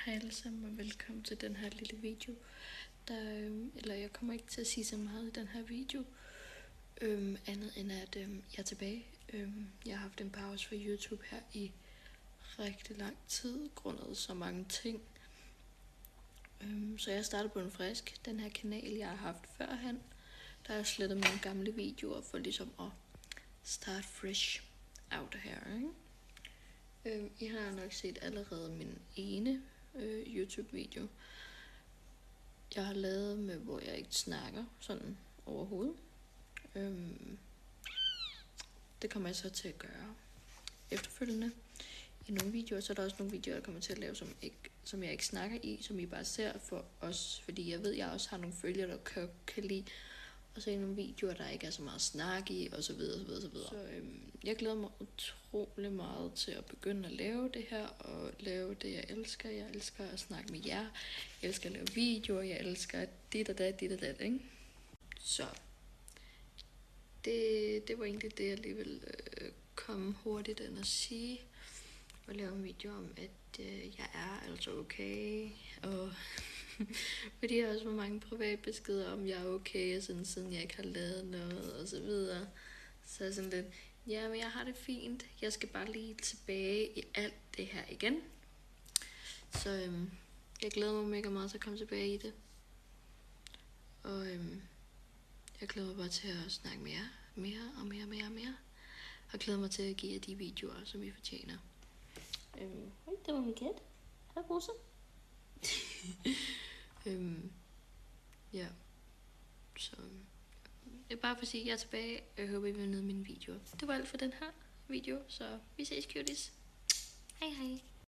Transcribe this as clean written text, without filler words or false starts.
Hej alle sammen og velkommen til den her lille video. Jeg kommer ikke til at sige så meget i den her video, andet end at jeg er tilbage. Jeg har haft en pause fra YouTube her i rigtig lang tid, grundet så mange ting. Så jeg startede på en frisk. Den her kanal, jeg har haft førhen, der har jeg slettet mine gamle videoer for ligesom at start fresh out her, ikke? I har nok set allerede min ene YouTube-video, jeg har lavet med, hvor jeg ikke snakker sådan overhovedet. Det kommer jeg så til at gøre efterfølgende i nogle videoer. Så er der også nogle videoer, jeg kommer til at lave, som jeg ikke snakker i, som I bare ser for os, fordi jeg ved, jeg også har nogle følgere, der kan lide og så i nogle videoer, der ikke er så meget snak i, og så videre, så videre, så videre. Så jeg glæder mig utrolig meget til at begynde at lave det her, og lave det, jeg elsker. Jeg elsker at snakke med jer, jeg elsker at lave videoer, jeg elsker dit og dat, ikke? Så det var egentlig det, jeg lige ville komme hurtigt ind og sige, og lave en video om, at jeg er altså okay, og fordi jeg har også for mange private beskeder om, jeg er okay, og siden jeg ikke har lavet noget, og så videre. Så er sådan lidt, ja, men jeg har det fint. Jeg skal bare lige tilbage i alt det her igen. Så jeg glæder mig mega meget til at komme tilbage i det. Og jeg glæder mig bare til at snakke med jer mere. Og glæder mig til at give jer de videoer, som I fortjener. Det var min kat. Hej, Rosa. Ja, så det er bare for at sige, at jeg er tilbage. Jeg håber, I vil nyde mine videoer. Det var alt for den her video, så vi ses, cuties. Hej hej.